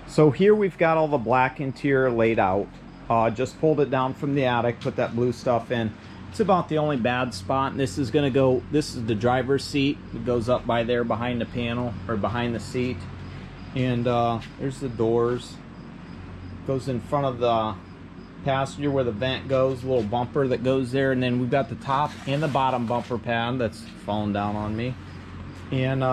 So here we've got all the black interior laid out. Just pulled it down from the attic, put that blue stuff in. It's about the only bad spot, and this is going to go, this is the driver's seat. It goes up by there behind the panel, or behind the seat. And there's the doors. Goes in front of the passenger where the vent goes, a little bumper that goes there. And then we've got the top and the bottom bumper pad that's fallen down on me. And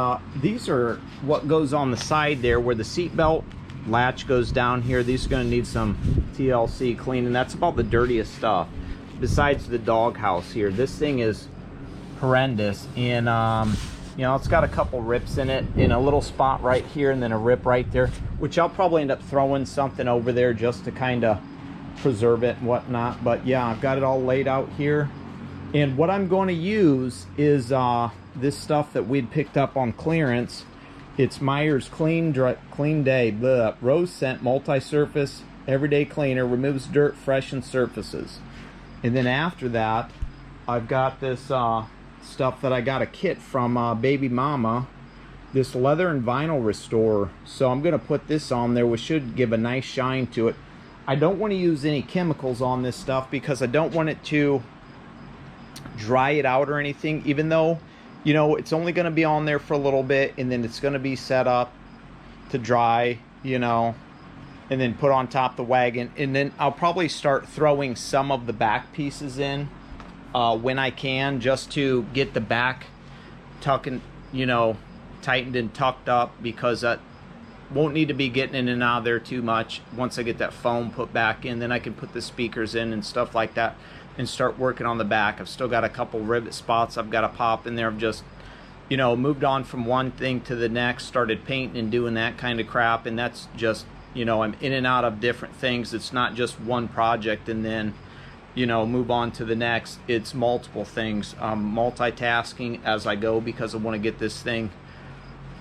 these are what goes on the side there where the seat belt latch goes down here. These are going to need some TLC cleaning. That's about the dirtiest stuff besides the dog house here. This thing is horrendous, and you know, it's got a couple rips in it, in a little spot right here and then a rip right there, which I'll probably end up throwing something over there just to kind of preserve it and whatnot. But yeah, I've got it all laid out here, and what I'm going to use is this stuff that we'd picked up on clearance. It's Meyer's Clean Day Rose Scent Multi-Surface Everyday Cleaner, removes dirt, freshens surfaces. And then after that, I've got this stuff that I got a kit from Baby Mama, this leather and vinyl restorer. So I'm going to put this on there, which should give a nice shine to it. I don't want to use any chemicals on this stuff because I don't want it to dry it out or anything, even though, you know, it's only going to be on there for a little bit, and then it's going to be set up to dry, you know, and then put on top the wagon. And then I'll probably start throwing some of the back pieces in when I can, just to get the back tucking, you know, tightened and tucked up, because I won't need to be getting in and out of there too much. Once I get that foam put back in, then I can put the speakers in and stuff like that and start working on the back. I've still got a couple rivet spots I've got to pop in there. I've just, you know, moved on from one thing to the next, started painting and doing that kind of crap, and that's just, you know, I'm in and out of different things. It's not just one project and then, you know, move on to the next. It's multiple things. I'm multitasking as I go because I want to get this thing,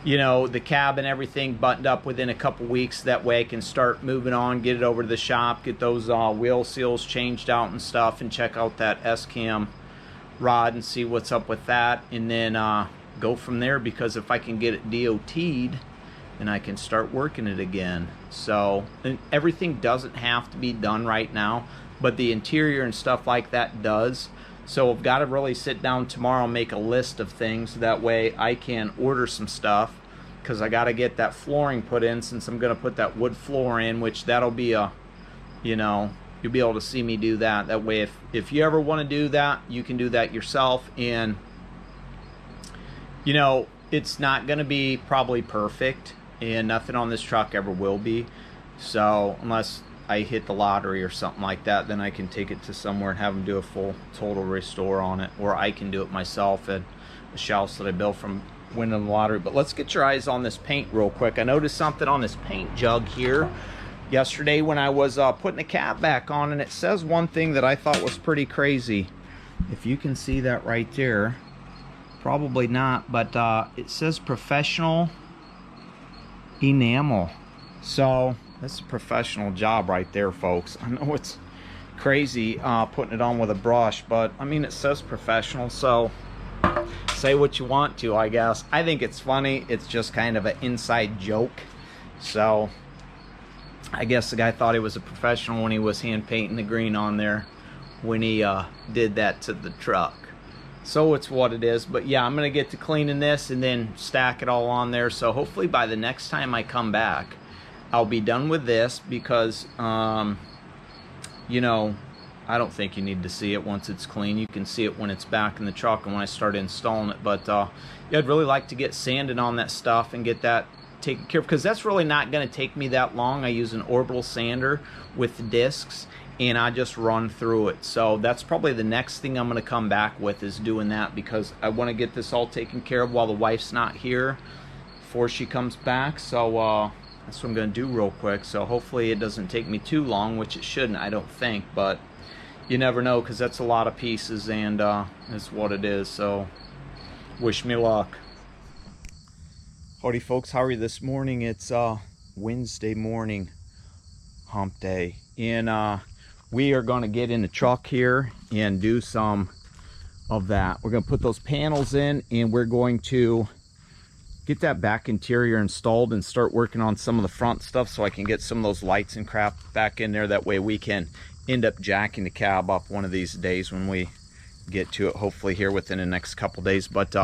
you know, the cab and everything buttoned up within a couple weeks. That way I can start moving on, get it over to the shop, get those wheel seals changed out and stuff, and check out that S-cam rod and see what's up with that, and then go from there, because if I can get it DOT'd, then I can start working it again. So, and everything doesn't have to be done right now, but the interior and stuff like that does. So I've got to really sit down tomorrow and make a list of things. That way I can order some stuff, because I got to get that flooring put in, since I'm going to put that wood floor in, which that'll be a, you know, you'll be able to see me do that. That way if you ever want to do that, you can do that yourself. And, you know, it's not going to be probably perfect, and nothing on this truck ever will be. So unless I hit the lottery or something like that, then I can take it to somewhere and have them do a full total restore on it, or I can do it myself at a house that I built from winning the lottery. But let's get your eyes on this paint real quick. I noticed something on this paint jug here yesterday when I was putting the cap back on, and it says one thing that I thought was pretty crazy. If you can see that right there, probably not, but it says professional enamel. So that's a professional job right there, folks. I know it's crazy putting it on with a brush, but I mean, it says professional, so say what you want to, I guess. I think it's funny. It's just kind of an inside joke. So I guess the guy thought he was a professional when he was hand painting the green on there when he did that to the truck. So it's what it is. But yeah, I'm gonna get to cleaning this and then stack it all on there. So hopefully by the next time I come back, I'll be done with this, because you know, I don't think you need to see it once it's clean. You can see it when it's back in the truck and when I start installing it. But yeah, I'd really like to get sanding on that stuff and get that taken care of, because that's really not going to take me that long. I use an orbital sander with discs, and I just run through it. So that's probably the next thing I'm going to come back with, is doing that, because I want to get this all taken care of while the wife's not here, before she comes back. So that's what I'm going to do real quick. So hopefully it doesn't take me too long, which it shouldn't, I don't think, but you never know, because that's a lot of pieces, and it's what it is. So wish me luck. Howdy folks, how are you this morning? It's Wednesday morning, hump day, and we are going to get in the truck here and do some of that. We're going to put those panels in, and we're going to get that back interior installed and start working on some of the front stuff so I can get some of those lights and crap back in there. That way we can end up jacking the cab up one of these days when we get to it, hopefully here within the next couple days. But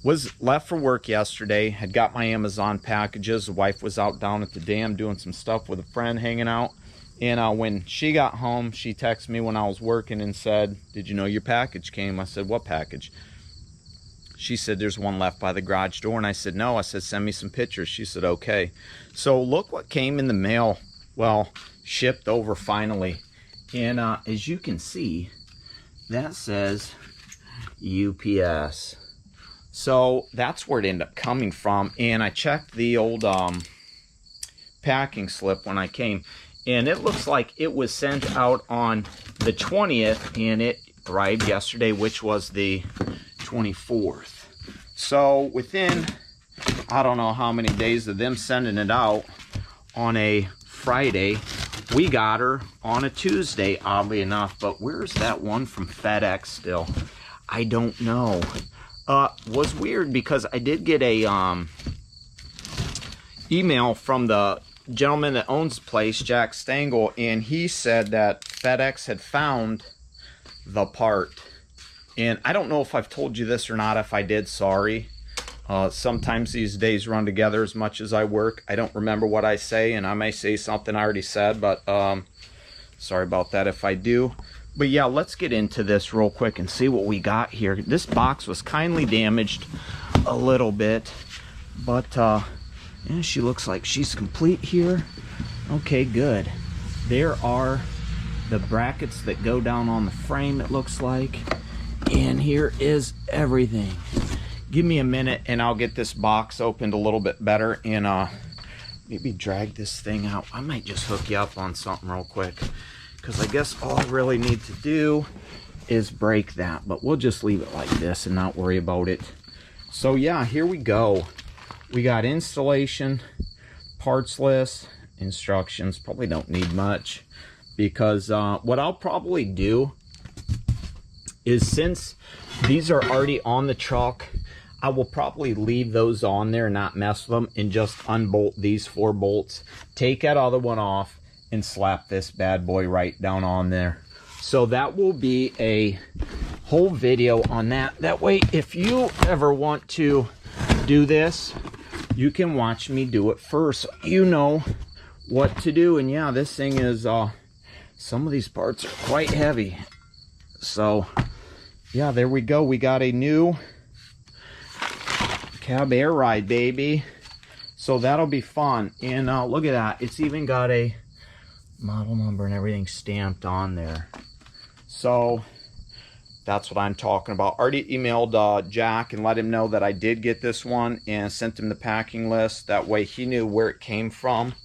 was left for work yesterday, had got my Amazon packages. The wife was out down at the dam doing some stuff with a friend, hanging out. And when she got home, she texted me when I was working and said, "Did you know your package came?" I said, "What package?" She said, "There's one left by the garage door." And I said, "No." I said, "Send me some pictures." She said, "Okay." So look what came in the mail. Well, shipped over finally. And as you can see, that says UPS. So that's where it ended up coming from. And I checked the old packing slip when I came, and it looks like it was sent out on the 20th and it arrived yesterday, which was the 24th. So within, I don't know how many days of them sending it out on a Friday, we got her on a Tuesday, oddly enough. But where's that one from FedEx still? I don't know. Was weird because I did get a email from the gentleman that owns the place, Jack Stengel, and he said that FedEx had found the part. And I don't know if I've told you this or not. If I did, sorry. Sometimes these days run together as much as I work. I don't remember what I say, and I may say something I already said, but sorry about that if I do. But yeah, let's get into this real quick and see what we got here. This box was kindly damaged a little bit, but yeah, she looks like she's complete here. Okay, good. There are the brackets that go down on the frame, it looks like. And here is everything. Give me a minute and I'll get this box opened a little bit better and maybe drag this thing out. I might just hook you up on something real quick, because I guess all I really need to do is break that. But we'll just leave it like this and not worry about it. So yeah, here we go. We got installation, parts list, instructions. Probably don't need much, because what I'll probably do is, since these are already on the truck, I will probably leave those on there and not mess with them, and just unbolt these 4 bolts, take that other one off, and slap this bad boy right down on there. So that will be a whole video on that. That way, if you ever want to do this, you can watch me do it first. You know what to do. And yeah, this thing is, some of these parts are quite heavy. So yeah, there we go. We got a new cab air ride, baby. So that'll be fun. And look at that. It's even got a model number and everything stamped on there. So that's what I'm talking about. Already emailed Jack and let him know that I did get this one, and sent him the packing list. That way he knew where it came from.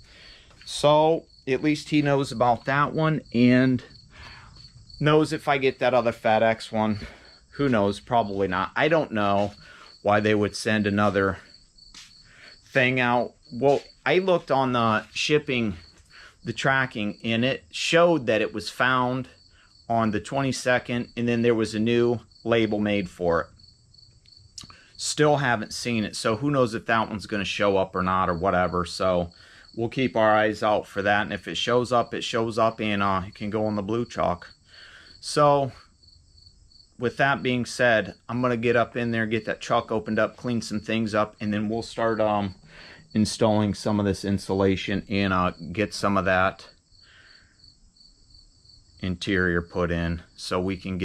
So at least he knows about that one, and knows if I get that other FedEx one. Who knows? Probably not. I don't know why they would send another thing out. Well, I looked on the shipping, the tracking, and it showed that it was found on the 22nd, and then there was a new label made for it. Still haven't seen it, so who knows if that one's going to show up or not, or whatever. So we'll keep our eyes out for that, and if it shows up, it shows up, and it can go on the blue chalk. So with that being said, I'm going to get up in there, get that truck opened up, clean some things up, and then we'll start installing some of this insulation, and get some of that interior put in, so we can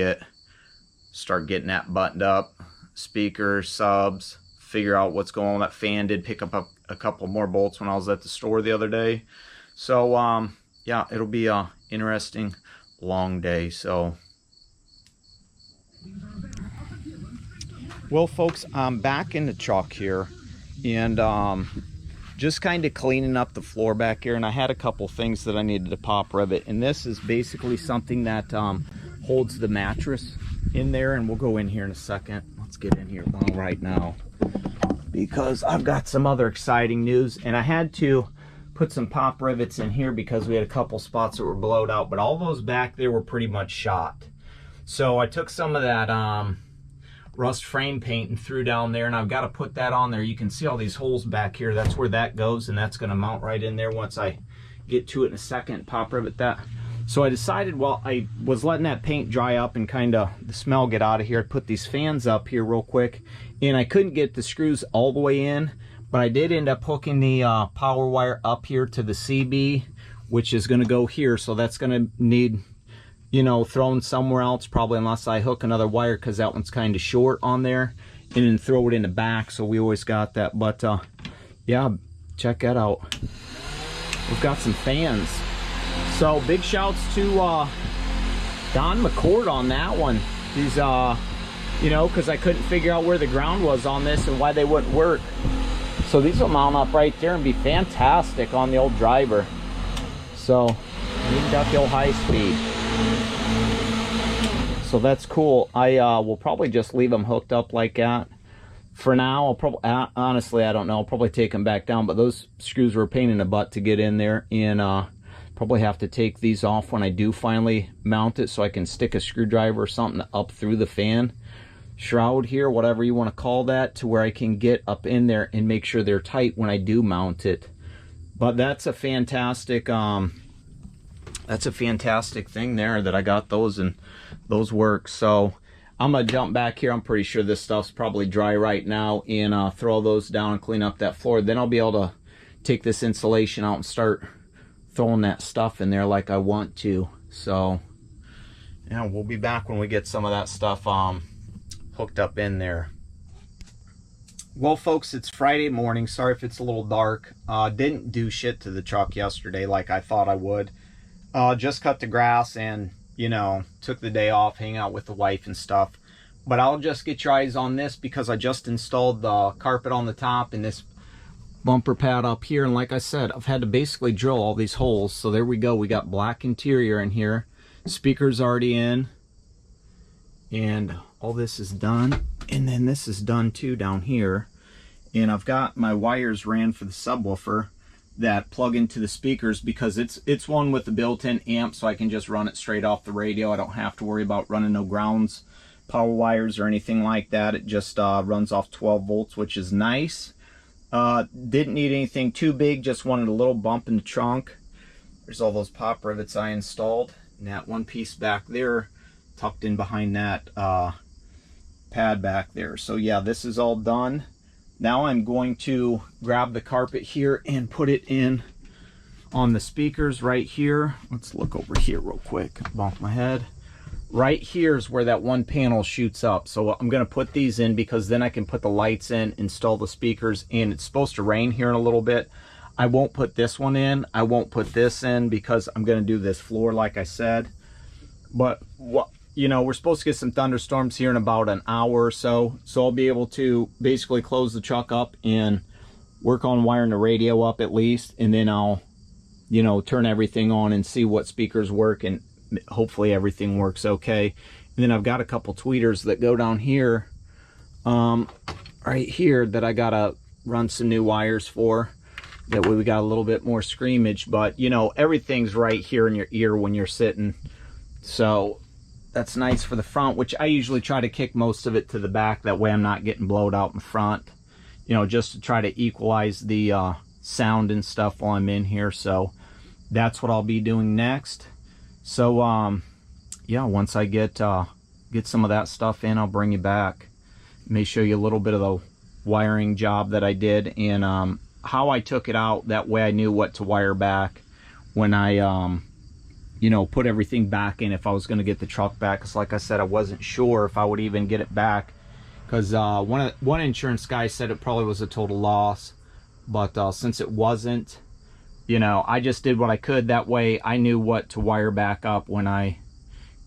start getting that buttoned up. Speakers, subs, figure out what's going on. That fan did pick up a couple more bolts when I was at the store the other day. So yeah, it'll be a interesting long day. So well folks, I'm back in the truck here, and just kind of cleaning up the floor back here, and I had a couple things that I needed to pop rivet, and this is basically something that holds the mattress in there, and we'll go in here in a second. Let's get in here right now, because I've got some other exciting news, and I had to put some pop rivets in here because we had a couple spots that were blowed out, but all those back there were pretty much shot. So I took some of that rust frame paint and threw down there, and I've got to put that on there. You can see all these holes back here. That's where that goes, and that's going to mount right in there once I get to it in a second. Pop rivet that. So I decided, while I was letting that paint dry up and kind of the smell get out of here, I put these fans up here real quick, and I couldn't get the screws all the way in, but I did end up hooking the power wire up here to the CB, which is going to go here. So that's going to need, you know, thrown somewhere else probably, unless I hook another wire, because that one's kind of short on there, and then throw it in the back. So we always got that. But yeah, check that out. We've got some fans. So big shouts to Don McCord on that one. He's you know, because I couldn't figure out where the ground was on this and why they wouldn't work. So these will mount up right there and be fantastic on the old driver. So we've got the old high speed. So that's cool. I will probably just leave them hooked up like that for now. I'll probably, honestly, I don't know, I'll probably take them back down, but those screws were a pain in the butt to get in there, and probably have to take these off when I do finally mount it, so I can stick a screwdriver or something up through the fan shroud here, whatever you want to call that, to where I can get up in there and make sure they're tight when I do mount it. But that's a fantastic thing there that I got those, and those work. So I'm gonna jump back here. I'm pretty sure this stuff's probably dry right now, and throw those down and clean up that floor. Then I'll be able to take this insulation out and start throwing that stuff in there like I want to. So yeah, we'll be back when we get some of that stuff hooked up in there. Well folks, it's Friday morning. Sorry if it's a little dark. Didn't do shit to the truck yesterday like I thought I would. Just cut the grass and, you know, took the day off, hang out with the wife and stuff. But I'll just get your eyes on this, because I just installed the carpet on the top and this bumper pad up here, and like I said, I've had to basically drill all these holes. So there we go, we got black interior in here, speakers already in, and all this is done, and then this is done too down here. And I've got my wires ran for the subwoofer that plug into the speakers, because it's one with the built-in amp, so I can just run it straight off the radio. I don't have to worry about running no grounds power wires or anything like that. It just runs off 12 volts, which is nice. Didn't need anything too big, just wanted a little bump in the trunk. There's all those pop rivets I installed, and that one piece back there tucked in behind that pad back there. So yeah, this is all done. Now I'm going to grab the carpet here and put it in on the speakers right here. Let's look over here real quick, bump my head. Right here is where that one panel shoots up. So I'm going to put these in, because then I can put the lights in, install the speakers, and it's supposed to rain here in a little bit. I won't put this one in. I won't put this in, because I'm going to do this floor like I said. But what, you know, we're supposed to get some thunderstorms here in about an hour or so. So I'll be able to basically close the truck up and work on wiring the radio up at least. And then I'll, you know, turn everything on and see what speakers work, and hopefully everything works okay. And then I've got a couple tweeters that go down here, right here, that I gotta run some new wires for. That way we got a little bit more screamage, but you know, everything's right here in your ear when you're sitting. So that's nice for the front, which I usually try to kick most of it to the back. That way I'm not getting blowed out in front, you know, just to try to equalize the sound and stuff while I'm in here. So that's what I'll be doing next. So yeah, once I get some of that stuff in, I'll bring you back. May show you a little bit of the wiring job that I did, and how I took it out. That way I knew what to wire back when I you know, put everything back in, if I was going to get the truck back. Because like I said, I wasn't sure if I would even get it back, because one insurance guy said it probably was a total loss, but since it wasn't, you know, I just did what I could. That way I knew what to wire back up when I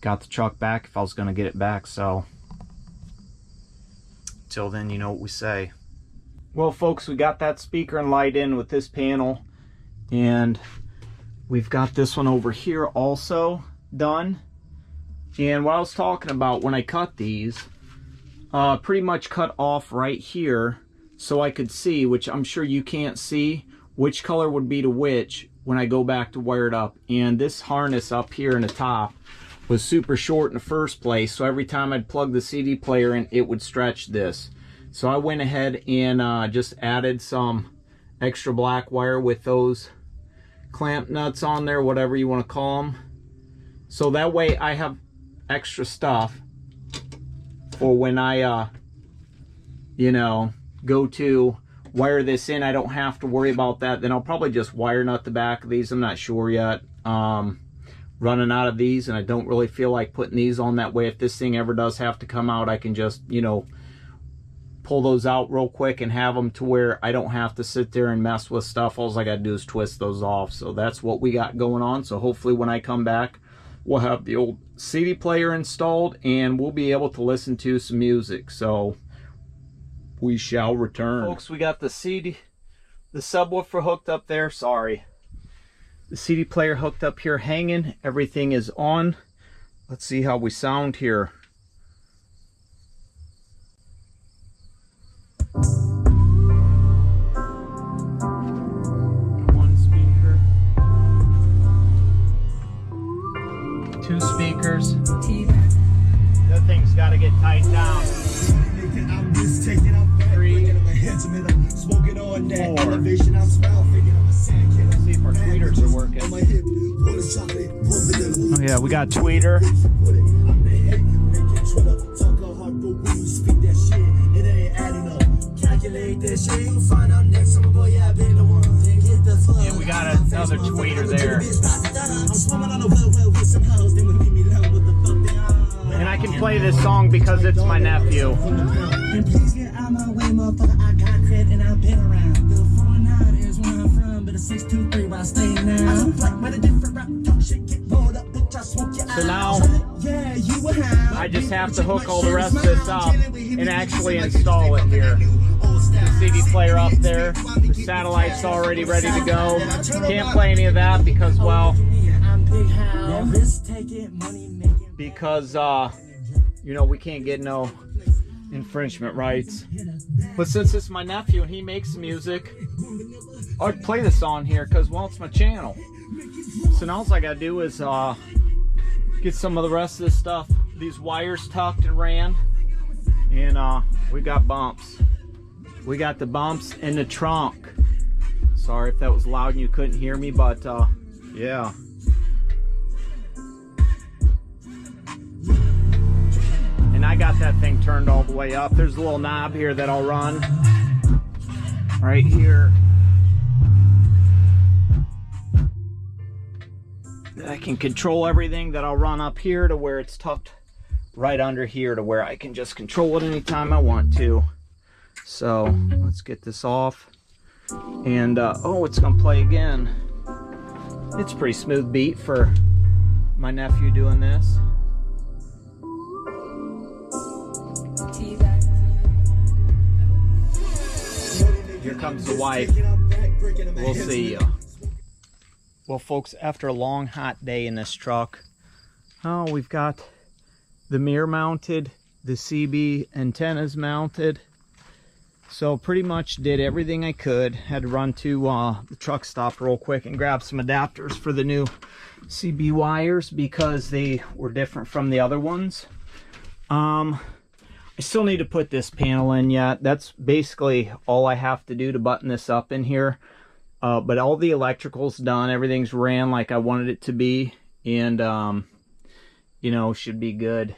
got the truck back, if I was going to get it back. So till then, you know what we say. Well folks, we got that speaker and light in with this panel, and we've got this one over here also done. And what I was talking about, when I cut these, pretty much cut off right here so I could see, which I'm sure you can't see, which color would be to which when I go back to wire it up. And this harness up here in the top, was super short in the first place, so every time I'd plug the CD player in, it would stretch this. So I went ahead and just added some extra black wire with those clamp nuts on there, whatever you want to call them. So that way I have extra stuff for when I, you know, go to wire this in. I don't have to worry about that. Then I'll probably just wire nut the back of these. I'm not sure yet. Running out of these, and I don't really feel like putting these on. That way if this thing ever does have to come out, I can just, you know, pull those out real quick and have them to where I don't have to sit there and mess with stuff. All I gotta do is twist those off. So that's what we got going on. So hopefully when I come back, we'll have the old CD player installed and we'll be able to listen to some music. So we shall return. Folks, we got the subwoofer hooked up there. Sorry. The CD player hooked up here, hanging. Everything is on. Let's see how we sound here. One speaker. Two speakers. That thing's got to get tightened down. 3, 4. See if our tweeters are working. Oh yeah, we got tweeter. And we got another tweeter there. And I can play this song because it's my nephew. And please get out my way, motherfucker. I got credit and I've been around. The 49 is where I'm from, but the 623 where I stay now. So now I just have to hook all the rest of this up and actually install it here. The CD player up there, the satellite's already ready to go. Can't play any of that because, well, you know, we can't get no infringement rights. But since it's my nephew and he makes music, I'd play this on here because, well, it's my channel. So now all I gotta do is get some of the rest of this stuff, these wires tucked and ran, and we got bumps. We got the bumps in the trunk. Sorry if that was loud and you couldn't hear me, but yeah. And I got that thing turned all the way up. There's a little knob here that I'll run right here. I can control everything that I'll run up here to where it's tucked right under here to where I can just control it anytime I want to. So let's get this off. And oh, it's gonna play again. It's a pretty smooth beat for my nephew doing this. Here comes the wife. We'll see you. Well, folks, after a long hot day in this truck, oh, we've got the mirror mounted, the CB antennas mounted. So pretty much did everything I could. Had to run to the truck stop real quick and grab some adapters for the new CB wires because they were different from the other ones. I still need to put this panel in yet. That's basically all I have to do to button this up in here. But all the electrical's done. Everything's ran like I wanted it to be. And, you know, should be good.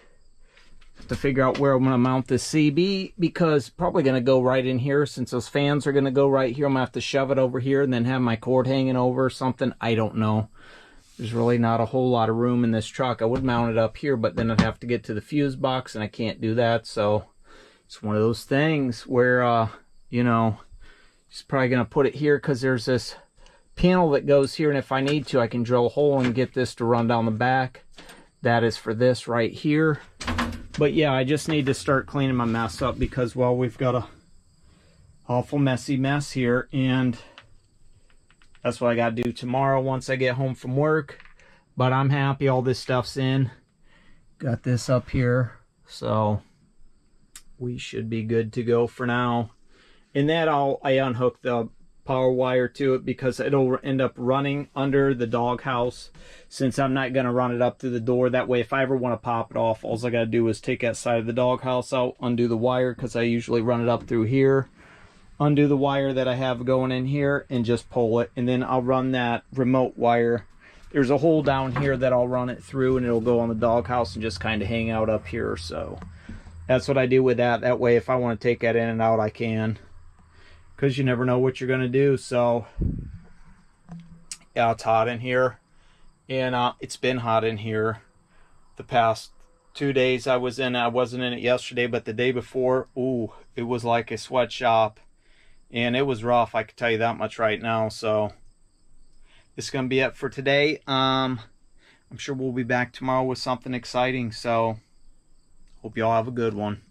Have to figure out where I'm going to mount this CB because probably going to go right in here since those fans are going to go right here. I'm going to have to shove it over here and then have my cord hanging over or something. I don't know. There's really not a whole lot of room in this truck. I would mount it up here, but then I'd have to get to the fuse box and I can't do that. So it's one of those things where, you know, he's probably going to put it here because there's this panel that goes here. And if I need to, I can drill a hole and get this to run down the back. That is for this right here. But yeah, I just need to start cleaning my mess up because, well, we've got a awful messy mess here. And that's what I got to do tomorrow once I get home from work. But I'm happy all this stuff's in. Got this up here. So we should be good to go for now. And that I unhooked the power wire to it, because it'll end up running under the doghouse, since I'm not going to run it up through the door. That way, if I ever want to pop it off, all I got to do is take that side of the doghouse out, undo the wire, because I usually run it up through here, undo the wire that I have going in here, and just pull it. And then I'll run that remote wire. There's a hole down here that I'll run it through, and it'll go on the doghouse and just kind of hang out up here. So that's what I do with that. That way, if I want to take that in and out, I can, because you never know what you're going to do. So yeah, it's hot in here, and it's been hot in here the past 2 days. I wasn't in it yesterday, but the day before, ooh, it was like a sweatshop, and it was rough, I can tell you that much right now. So this is going to be it for today. I'm sure we'll be back tomorrow with something exciting, so hope you all have a good one.